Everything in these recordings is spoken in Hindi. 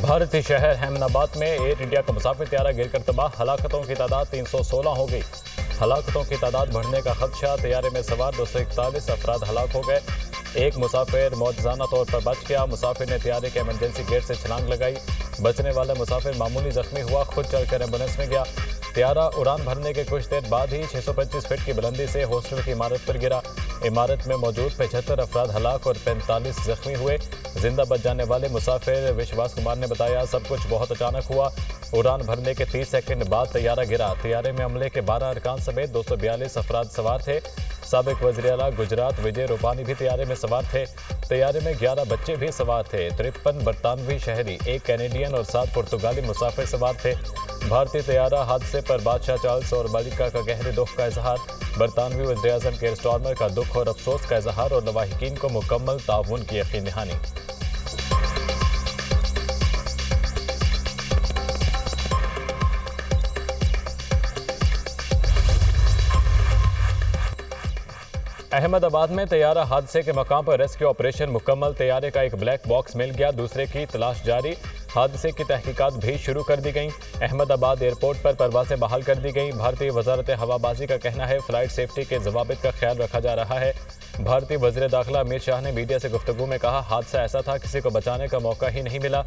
भारतीय शहर अहमदाबाद में एयर इंडिया का मुसाफिर त्यारा गिरकर तबाह, हलाकतों की तादाद 316 हो गई। हलाकतों की तादाद बढ़ने का खदशा, तैयारे में सवार 241 अफराद हलाक हो गए। एक मुसाफिर मौजूदा तौर पर बच गया। मुसाफिर ने तैयारे के इमरजेंसी गेट से छलांग लगाई। बचने वाला मुसाफिर मामूली जख्मी हुआ, खुद चलकर एम्बुलेंस में गया। तैयारा उड़ान भरने के कुछ देर बाद ही 625 फीट की बुलंदी से हॉस्टल की इमारत पर गिरा। इमारत में मौजूद 75 अफराद हलाक और 45 जख्मी हुए। जिंदा बच जाने वाले मुसाफिर विश्वास कुमार ने बताया, सब कुछ बहुत अचानक हुआ। उड़ान भरने के 30 सेकंड बाद तैयारा गिरा। तैयारे में अमले के 12 अरकान समेत 242 अफराद सवार थे। साबिक वज़ीर आला गुजरात विजय रूपानी भी तैयारे में सवार थे। तैयारे में 11 बच्चे भी सवार थे। 53 बरतानवी शहरी, 1 कैनेडियन और 7 पुर्तगाली मुसाफिर सवार थे। भारतीय तैयारा हादसे पर बादशाह चार्ल्स और मलिका का गहरे दुख का इजहार। बरतानवी वज़ीर आज़म केयर स्टारमर का दुख और अफसोस का इजहार और लवाहिकीन को मुकम्मल ताउन की यकीन दहानी। अहमदाबाद में तैयारा हादसे के मकाम पर रेस्क्यू ऑपरेशन मुकम्मल। तैयारे का एक ब्लैक बॉक्स मिल गया, दूसरे की तलाश जारी। हादसे की तहकीकात भी शुरू कर दी गई। अहमदाबाद एयरपोर्ट पर परवासें बहाल कर दी गई। भारतीय वजारत हवाबाजी का कहना है, फ्लाइट सेफ्टी के जवाबित का ख्याल रखा जा रहा है। भारतीय वज़ीर दाखिला अमित शाह ने मीडिया से गुफ्तगू में कहा, हादसा ऐसा था, किसी को बचाने का मौका ही नहीं मिला।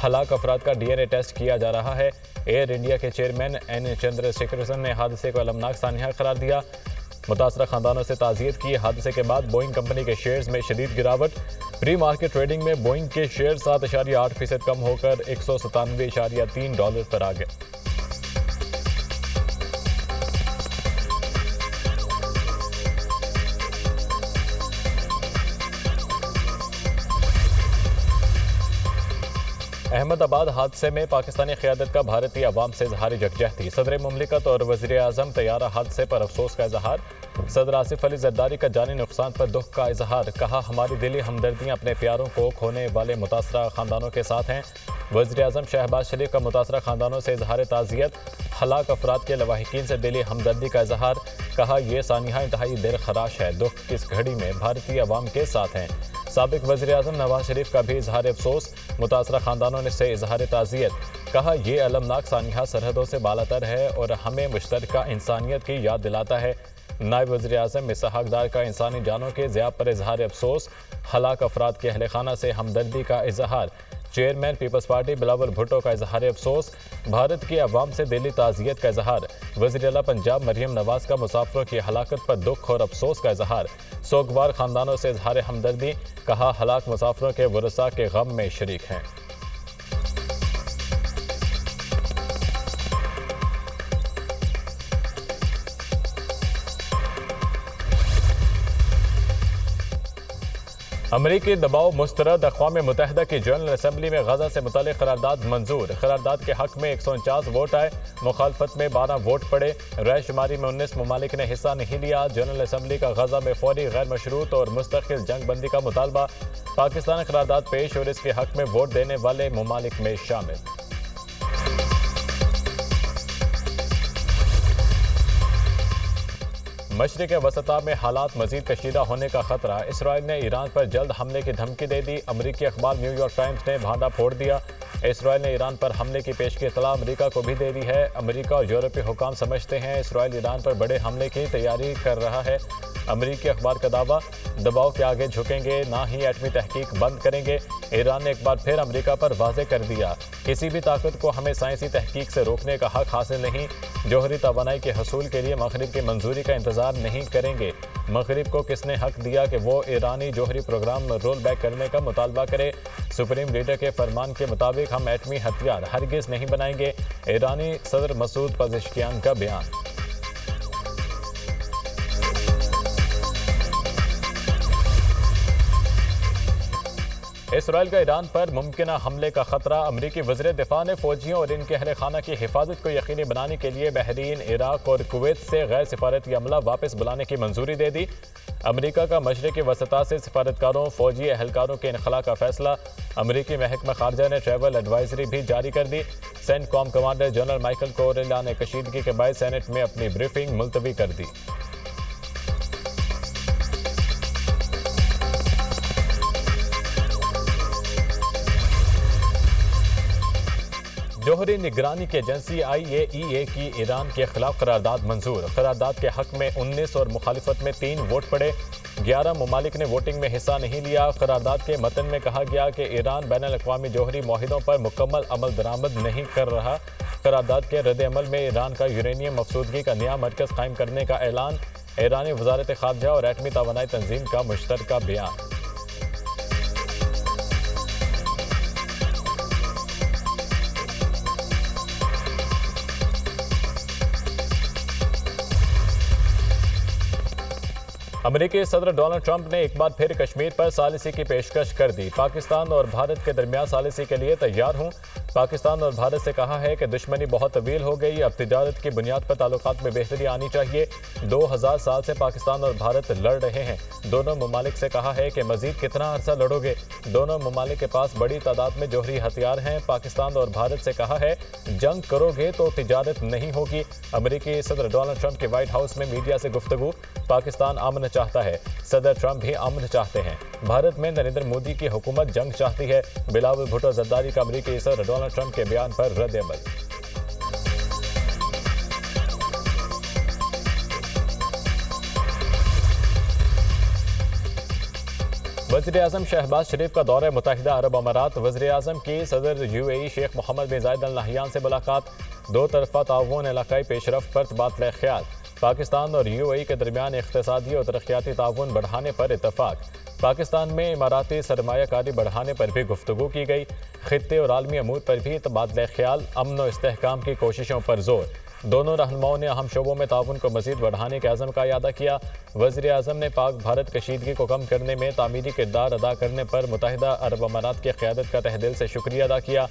हलाक अफराद का DNA टेस्ट किया जा रहा है। एयर इंडिया के चेयरमैन N चंद्रशेखरन ने हादसे को अलमनाक सानिया करार दिया। मुतासरा खानदानों से ताज़ियत की। हादसे के बाद बोइंग कंपनी के शेयर्स में शदीद गिरावट। प्री मार्केट ट्रेडिंग में बोइंग के शेयर 7.8% कम होकर $197.3 पर आ गए। अहमदाबाद हादसे में पाकिस्तानी क़यादत का भारतीय अवाम से इजहार यकजहती। सदर मुमलिकत और वज़ीर आज़म तैयारा हादसे पर अफसोस का इजहार। सदर आसिफ अली जरदारी का जानी नुकसान पर दुख का इजहार। कहा, हमारी दिली हमदर्दियाँ अपने प्यारों को खोने वाले मुतासरा खानदानों के साथ हैं। वज़ीर आज़म शहबाज शरीफ का मुतासरा खानदानों से इजहार ताज़ियत। हलाक अफराद के लवाहिकीन से दिली हमदर्दी का इजहार। कहा, यह सानिया इंतहाई दिल खराश है। दुख किस घड़ी में भारतीय अवाम के साथ हैं। साबिक वज़ीर आज़म नवाज शरीफ का भी इजहार अफसोस। मुतासरा खानदानों ने से इजहार ताज़ियत। कहा, यह अलमनाक सानिया सरहदों से बालातर है और हमें मुश्तरका इंसानियत की याद दिलाता है। नायब वज़ीर आज़म इसहाक डार का इंसानी जानों के ज़ियाब पर इजहार अफसोस। हलाक अफराद के अहले खाना से हमदर्दी का इजहार। Chairman Peoples Party Bilawal Bhutto का इजहार अफसोस। भारत की अवाम से दिली ताज़ियत का इजहार। वज़ीर आला पंजाब मरियम नवाज का मुसाफिरों की हलाकत पर दुख और अफसोस का इजहार। सोगवार खानदानों से इजहार हमदर्दी। कहा, हलाक मुसाफिरों के वरसा के गम में शरीक हैं। अमरीकी दबाव मुस्तरद। अक़वाम मुत्तहिदा की जनरल असम्बली में गजा से मुतालिक करारदाद मंजूर। करारदाद के हक में 149 वोट आए, मुखालफत में 12 वोट पड़े। रायशुमारी में 19 ममालिक ने हिस्सा नहीं लिया। जनरल असम्बली का गजा में फौरी गैर मशरूत और मुस्तकिल जंग बंदी का मुतालबा। पाकिस्तान करारदाद पेश और इसके हक में वोट देने वाले ममालिक में शामिल। मशरिक़ वसता में हालात मज़ीद कशीदा होने का खतरा। इसराइल ने ईरान पर जल्द हमले की धमकी दे दी। अमरीकी अखबार न्यूयॉर्क टाइम्स ने भांडा फोड़ दिया। इसराइल ने ईरान पर हमले की पेशगी इत्तला अमरीका को भी दे दी है। अमरीका और यूरोपीय हुकाम समझते हैं इसराइल ईरान पर बड़े हमले की तैयारी कर रहा है। अमरीकी अखबार का दावा, दबाव के आगे झुकेंगे, ना ही एटमी तहकीक बंद करेंगे। ईरान ने एक बार फिर अमरीका पर वाज़े कर दिया, किसी भी ताकत को हमें साइंसी तहकीक से रोकने का हक हासिल नहीं। जौहरी तवानाई के हसूल के लिए मगरिब की मंजूरी का इंतजार नहीं करेंगे। मगरिब को किसने हक दिया कि वो ईरानी जौहरी प्रोग्राम रोल बैक करने का मुतालबा करे। सुप्रीम लीडर के फरमान के मुताबिक हम एटमी हथियार हरगिज़ नहीं बनाएंगे। ईरानी सदर मसूद पज़ेश्कियान का बयान। इसराइल का ईरान पर मुमकिना हमले का खतरा। अमरीकी वज़ीर दिफा ने फौजियों और इनके अहले खाना की हिफाजत को यकीनी बनाने के लिए बहरीन, इराक और कुवैत से गैर सिफारती अमला वापस बुलाने की मंजूरी दे दी। अमरीका का मशरिक़ वसता से सिफारतकारों, फौजी एहलकारों के इनखला का फैसला। अमरीकी महकमा खारजा ने ट्रैवल एडवाइजरी भी जारी कर दी। सेंटकॉम कमांडर जनरल माइकल कोरेला ने कशीदगी के बाद सेनेट में अपनी ब्रीफिंग मुलतवी कर दी। जौहरी निगरानी की एजेंसी IAEA की ईरान के खिलाफ करारदाद मंजूर। करारदाद के हक में 19 और मुखालिफत में 3 वोट पड़े। 11 ममालिक ने वोटिंग में हिस्सा नहीं लिया। करारदाद के मतन में कहा गया कि ईरान बैनुल-अक़वामी जौहरी मुआहिदों पर मुकम्मल अमल दरामद नहीं कर रहा। करारदाद के रद्द-ए-अमल में ईरान का यूरेनियम मफसूदगी का नया मरकज़ कायम करने का ऐलान। ईरानी वज़ारत ख़ारजा और एटमी तवानाई तंजीम का मुश्तरका बयान। अमेरिकी सदर डोनाल्ड ट्रंप ने एक बार फिर कश्मीर पर सालिसी की पेशकश कर दी। पाकिस्तान और भारत के दरमियान सालिसी के लिए तैयार हूं। पाकिस्तान और भारत से कहा है कि दुश्मनी बहुत तवील हो गई, अब तिजारत की बुनियाद पर ताल्लुकात में बेहतरी आनी चाहिए। 2000 साल से पाकिस्तान और भारत लड़ रहे हैं। दोनों ममालिक से कहा है कि मजीद कितना अरसा लड़ोगे। दोनों ममालिक के पास बड़ी तादाद में जौहरी हथियार हैं। पाकिस्तान और भारत से कहा है जंग करोगे तो तिजारत नहीं होगी। अमेरिकी सदर डोनाल्ड ट्रंप के व्हाइट हाउस में मीडिया से गुफ्तगू। पाकिस्तान अमन चाहता है, सदर ट्रंप भी अमन चाहते हैं। भारत में नरेंद्र मोदी की हुकूमत जंग चाहती है। बिलावल भुट्टो जरदारी का अमेरिकी सदर डोनाल्ड ट्रंप के बयान पर रद्द-ए-अमल। वज़ीर-ए-आज़म शहबाज शरीफ का दौरा मुत्तहिदा अरब अमारात। वज़ीर-ए-आज़म की सदर UAE शेख मोहम्मद बिन ज़ायद अल नहयान से मुलाकात। दो तरफ़ा ताउन इलाकाई पेशरफ्त पर तबादला ख्याल। पाकिस्तान और UAE के दरमियान इक़्तिसादी और तरक्याती ताउन बढ़ाने पर इत्तफ़ाक़। पाकिस्तान में इमाराती सरमायाकारी बढ़ाने पर भी गुफ्तगू की गई। खित्ते और आलमी अमूर पर भी तबादला ख्याल। अमन और इस्तेहकाम की कोशिशों पर जोर। दोनों रहनुमाओं ने अहम शोबों में ताउन को मज़ीद बढ़ाने के अज़म का इयादा किया। वज़ीर-ए-आज़म ने पाक भारत कशीदगी को कम करने में तामीरी किरदार अदा करने पर मुत्तहिदा अरब अमारात की क़यादत का तहे दिल से शुक्रिया अदा किया।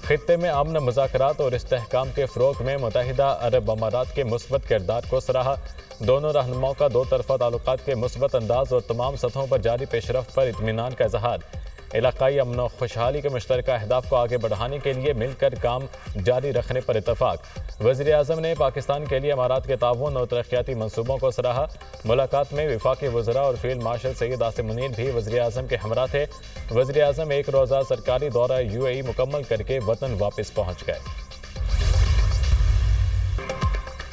खित्ते में अमन, मुज़ाकरात और इस्तेहकाम के फ़रोग़ में मुत्तहिदा अरब अमारात के मुस्बत किरदार को सराहा। दोनों रहनुमाओं का दो तरफ़ा ताल्लुकात के मुस्बत अंदाज़ और तमाम सतहों पर जारी पेशरफ्त पर इत्मीनान का इज़हार। इलाकाई अमन और खुशहाली के मुश्तरका अहदाफ को आगे बढ़ाने के लिए मिलकर काम जारी रखने पर इत्तफ़ाक़। वज़ीर-ए-आज़म ने पाकिस्तान के लिए अमारात के ताउन और तरक्याती मंसूबों को सराहा। मुलाकात में वफाकी वज़रा और फील्ड मार्शल सैयद आसिम मुनीर भी वज़ीर-ए-आज़म के हमरा थे। वज़ीर-ए-आज़म एक रोज़ा सरकारी दौरा UAE मुकम्मल करके वतन वापस पहुँच गए।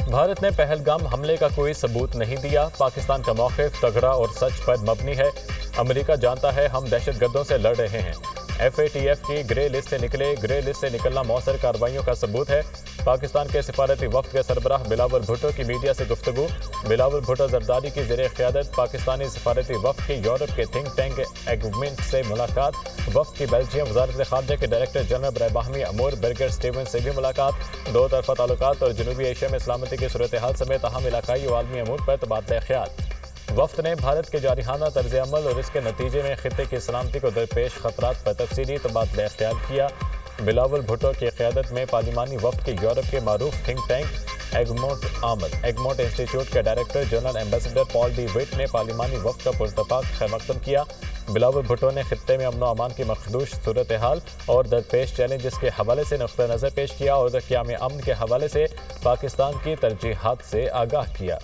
भारत ने पहलगाम हमले का कोई सबूत नहीं दिया। पाकिस्तान का मौक़िफ़ तगड़ा और सच पर मबनी है। अमेरिका जानता है हम दहशतगर्दों से लड़ रहे हैं। FATF की ग्रे लिस्ट से निकले। ग्रे लिस्ट से निकलना मौसर कार्रवाइयों का सबूत है। पाकिस्तान के सिफारती वफ्द के सरबराह बिलावल भुट्टो की मीडिया से गुफ्तगू। बिलावल भुट्टो जरदारी की ज़ेरे क़यादत पाकिस्तानी सिफारती वफ्द की यूरोप के थिंक टैंक एगमेंट से मुलाकात। वफ्द की बेल्जियम वज़ारत ख़ारजा के डायरेक्टर जनरल बरए बाहमी अमूर ब्रिगेड स्टीवन से भी मुलाकात। दो तरफ़ा ताल्लुकात और जनूबी एशिया में सलामती की सूरत हाल समेत अहम इलाकाई और आलमी अमूर पर तबादला ख्याल। वफ्द ने भारत के जारिहाना तर्ज अमल और इसके नतीजे में खित्ते की सलामती को दरपेश खतरात पर तफसीली तबादला ख्याल किया। बिलावल भुट्टो की क़यादत में पार्लिमानी वफ्द के यूरोप के मारूफ थिंक टैंक एगमोट इंस्टीट्यूट के director general ambassador Paul De Wit ने पार्लिमानी वफ्द का पुरतफाक खैरमकदम किया। बिलावल भुट्टो ने खित्ते में अमन अमान की मखदूश सूरत हाल और दरपेश चैलेंजेस के हवाले से नुक्ता नज़र पेश किया और क़याम अमन के हवाले से पाकिस्तान की तरजीहात से आगाह किया।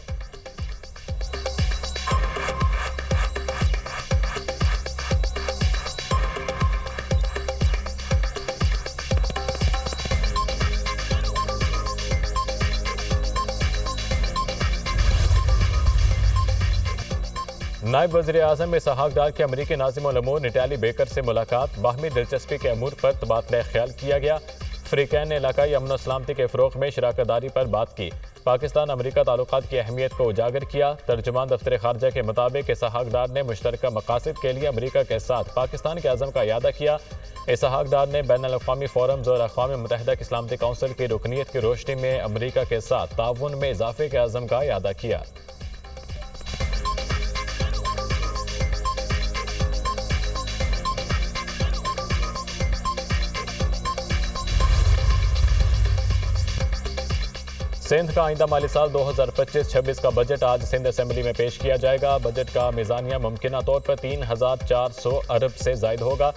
नायब वज़ीर-ए-आज़म इसहाक डार के अमरीकी नाज़िमुल अमूर निटाली बेकर से मुलाकात। बाहमी दिलचस्पी के अमूर पर तबादला ख्याल किया गया। फ़रीक़ैन ने इलाकाई अमन और सलामती के फ़रोग़ में शराकतदारी पर बात की। पाकिस्तान अमरीका ताल्लुकात की अहमियत को उजागर किया। तर्जुमान दफ्तर ख़ारजा के मुताबिक इसहाक डार ने मुश्तरका मकासद के लिए अमरीका के साथ पाकिस्तान के अज़म का इयादा किया। इसहाक डार ने बैनुल-अक़वामी फ़ोरम्स और अक़वाम मुत्तहिदा की सलामती कौंसिल की रुकनीत की रोशनी में अमरीका के साथ ताउन में इजाफ़े के अज़म का इयादा किया। सिंध का आइंदा माली साल 2025-26 का बजट आज सिंध असेंबली में पेश किया जाएगा। बजट का मिज़ानिया मुमकिना तौर पर 3,400 अरब से ज़ायद होगा।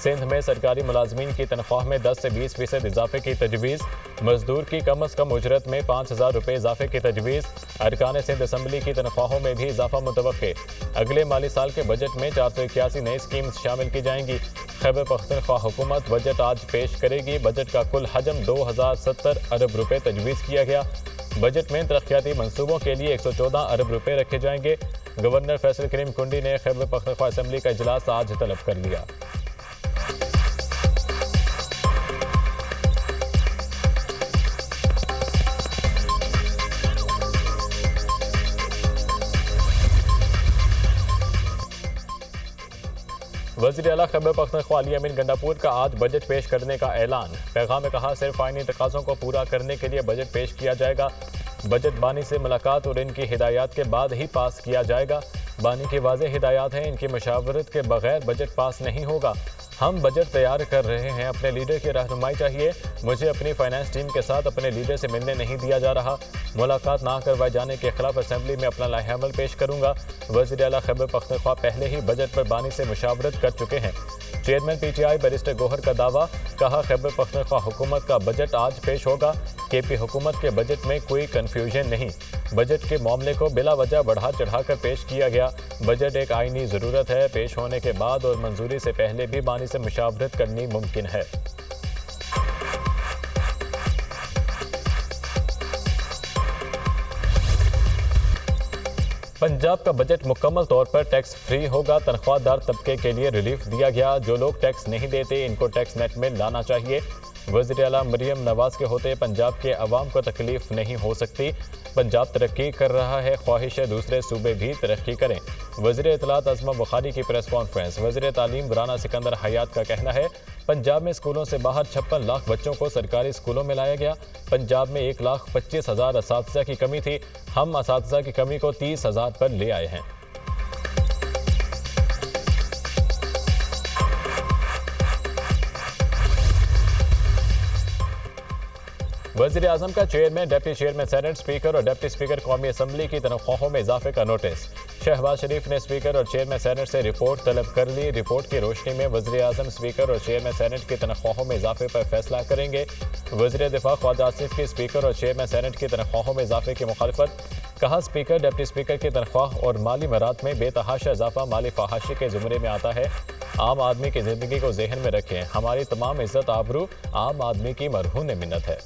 सिंध में सरकारी मुलाजमीन की तनख्वाह में 10 से 20% इजाफे की तजवीज़। मजदूर की कम अज़ कम उजरत में 5,000 रुपये इजाफे की तजवीज़। अरकान सिंध असम्बली की तनख्वाहों में भी इजाफा मुतवक्के। अगले माली साल के बजट में 481 नई स्कीम्स शामिल की जाएंगी। खैबर पख्तूनख्वा हुकूमत बजट आज पेश करेगी। बजट का कुल हजम 2070 अरब रुपए तजवीज़ किया गया। बजट में तरक्याती मंसूबों के लिए 114 अरब रुपए रखे जाएंगे। गवर्नर फैसल करीम कुंडी ने खैबर पख्तूनख्वा असम्बली का इजलास आज तलब कर लिया। वज़ीर आला खैबर पख्तूनख्वा अली अमीन गंडापुर का आज बजट पेश करने का ऐलान। पैगाम में कहा, सिर्फ आईनी तकाज़ों को पूरा करने के लिए बजट पेश किया जाएगा। बजट बानी से मुलाकात और इनकी हिदायत के बाद ही पास किया जाएगा। बानी की वाज़ेह हिदायत हैं, इनकी मशावरत के बगैर बजट पास नहीं होगा। हम बजट तैयार कर रहे हैं, अपने लीडर की रहनुमाई चाहिए। मुझे अपनी फाइनेंस टीम के साथ अपने लीडर से मिलने नहीं दिया जा रहा। मुलाकात ना करवाए जाने के खिलाफ असेंबली में अपना लाहेअमल पेश करूंगा। वज़ीर आला खैबर पख्तूनख्वा पहले ही बजट पर बानी से मुशावरत कर चुके हैं। चेयरमैन PTI बैरिस्टर गौहर का दावा। कहा, खैबर पख्तूनख्वा हुकूमत का बजट आज पेश होगा। KP हुकूमत के बजट में कोई कन्फ्यूजन नहीं। बजट के मामले को बिला वजह बढ़ा चढ़ाकर पेश किया गया। बजट एक आईनी ज़रूरत है। पेश होने के बाद और मंजूरी से पहले भी बानी से मुशावरत करनी मुमकिन है। पंजाब का बजट मुकम्मल तौर पर टैक्स फ्री होगा। तनख्वाहदार तबके के लिए रिलीफ दिया गया। जो लोग टैक्स नहीं देते, इनको टैक्स नेट में लाना चाहिए। वज़ीर आला मरियम नवाज के होते पंजाब के अवाम को तकलीफ नहीं हो सकती। पंजाब तरक्की कर रहा है, ख्वाहिश है दूसरे सूबे भी तरक्की करें। वज़ीर इत्तलात अज़मा बुखारी की प्रेस कॉन्फ्रेंस। वज़ीर तालीम राना सिकंदर हयात का कहना है, पंजाब में स्कूलों से बाहर 56 लाख बच्चों को सरकारी स्कूलों में लाया गया। पंजाब में 1,25,000 असातिज़ा की कमी थी। हम असातिज़ा की कमी को 30,000 पर ले आए हैं। वज़ीर आज़म का chairman, deputy chairman senate, speaker और डिप्टी स्पीकर कौमी असम्बली की तनख्वाहों में इजाफे का नोटिस। शहबाज शरीफ ने स्पीकर और चेयरमैन सेनेट से रिपोर्ट तलब कर ली। रिपोर्ट की रोशनी में वज़ीर आज़म स्पीकर और चेयरमैन सेनेट की तनख्वाहों में इजाफे पर फैसला करेंगे। वज़ीर दिफा ख्वाजा आसिफ की स्पीकर और चेयरमैन सेनेट की तनख्वाहों में इजाफे की मुखालफत। कहा, स्पीकर डिप्टी स्पीकर की तनख्वाह और माली मराद में बेतहाशा इजाफा माली फहाशी के ज़ुमरे में आता है। आम आदमी की ज़िंदगी को जहन में रखें। हमारी तमाम इज्जत आबरू आम आदमी की मरहून मिन्नत है।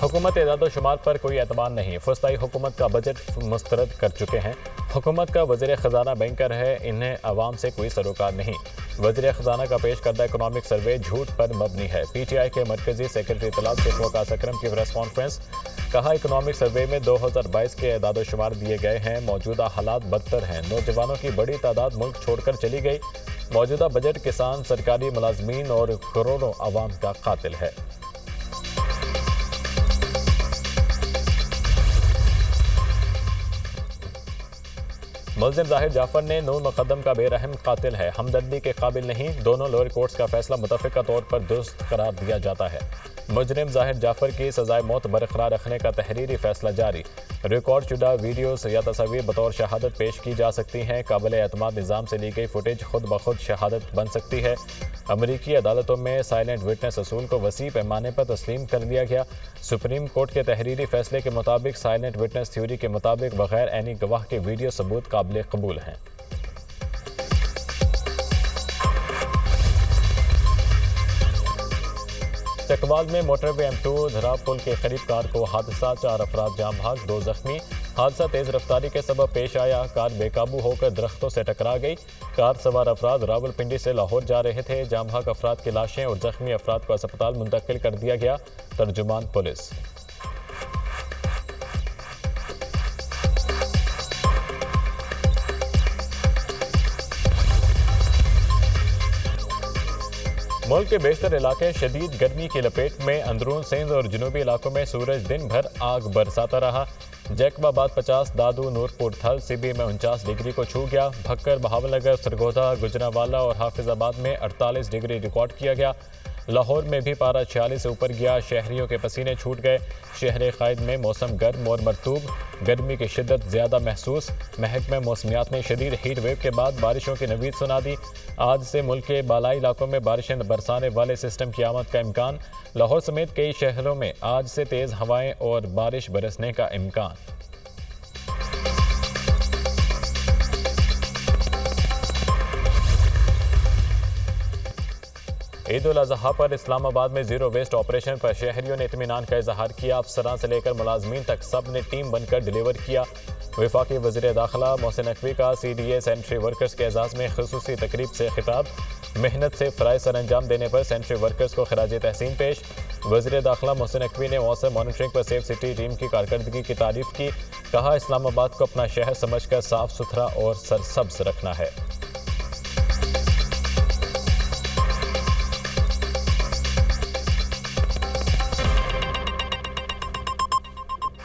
हुकूमत एदाद-ओ-शुमार पर कोई एतबार नहीं। फुस्ताई हुकूमत का बजट मुस्तरद कर चुके हैं। हुकूमत का वज़ीर ख़जाना बैंकर है, इन्हें अवाम से कोई सरोकार नहीं। वज़ीर ख़जाना का पेश करदा इकनॉमिक सर्वे झूठ पर मबनी है। PTI के मरकज़ी सेक्रेटरी इत्तलात शेख वकास अकरम की प्रेस कॉन्फ्रेंस। कहा, इकनॉमिक सर्वे में 2022 के एदाद-ओ-शुमार दिए गए हैं। मौजूदा हालात बदतर हैं। नौजवानों की बड़ी तादाद मुल्क छोड़कर चली गई। मौजूदा बजट किसान, सरकारी मुलाजमीन और करोड़ों अवाम का कातिल है। मुल्ज़िम ज़ाहिर जाफ़र ने नूर मुक़द्दम का बेरहम कातिल है, हमदर्दी के काबिल नहीं। दोनों लोअर कोर्ट्स का फैसला मुतफ़िक़ा तौर पर दुरुस्त करार दिया जाता है। मुजरिम ज़ाहिर जाफ़र की सज़ाए मौत बरकरार रखने का तहरीरी फैसला जारी। रिकॉर्ड शुदा वीडियोस या तस्वीर बतौर शहादत पेश की जा सकती हैं। काबिल एतमाद निज़ाम से ली गई फुटेज खुद ब खुद शहादत बन सकती है। अमरीकी अदालतों में साइलेंट विटनेस असूल को वसी पैमाने पर तस्लीम कर लिया गया। सुप्रीम कोर्ट के तहरीरी फैसले के मुताबिक साइलेंट विटनेस थ्योरी के मुताबिक बगैर ऐनी गवाह के वीडियो सबूत काबिल कबूल हैं। चकवाल में मोटरवे M2 धरा पुल के करीब कार को हादसा, 4 अफराद जाम भाग, 2 जख्मी। हादसा तेज रफ्तारी के सबब पेश आया। कार बेकाबू होकर दरख्तों से टकरा गई। कार सवार अफराद रावलपिंडी से लाहौर जा रहे थे। जाम भाग अफराद की लाशें और जख्मी अफराद को अस्पताल मुंतकिल कर दिया गया। तर्जुमान पुलिस। मुल्क के बेशतर इलाके शदीद गर्मी की लपेट में। अंदरून सिंध और जनूबी इलाकों में सूरज दिन भर आग बरसाता रहा। जैकबाबाद 50, दादू, नूरपुर, थल, सिबी में 49 डिग्री को छू गया। भक्कर, बहावलनगर, सरगोधा, गुजरांवाला और हाफिजाबाद में 48 डिग्री रिकॉर्ड किया गया। लाहौर में भी पारा 46 से ऊपर गया, शहरियों के पसीने छूट गए। शहर क़ायद में मौसम गर्म और मरतूब, गर्मी की शिद्दत ज़्यादा महसूस। महकमे मौसमियात ने शदीद हीट वेव के बाद बारिशों की नवीद सुना दी। आज से मुल्क के बालाई इलाकों में बारिशें बरसाने वाले सिस्टम की आमद का इम्कान। लाहौर समेत कई शहरों में आज से तेज़ हवाएं और बारिश बरसने का इम्कान। ईद उल अजहा पर इस्लामाबाद में जीरो वेस्ट ऑपरेशन पर शहरियों ने इत्मीनान का इजहार किया। अफसरान से लेकर मुलाजमीन तक सब ने टीम बनकर डिलीवर किया। वफाकी वज़ीर दाखिला मोहसिन नकवी का CDA सेंट्री वर्कर्स के एजाज़ में खुसूसी तकरीब से खिताब। मेहनत से फ़राइज़ सर अंजाम देने पर सेंट्री वर्कर्स को खराज तहसीन पेश। वज़ीर दाखिला मोहसिन नकवी ने मौसम मॉनिटरिंग पर सेफ सिटी टीम की कारकर्दगी की तारीफ़ की। कहा, इस्लामाबाद को अपना शहर समझकर साफ़ सुथरा और सरसब्ज रखना है।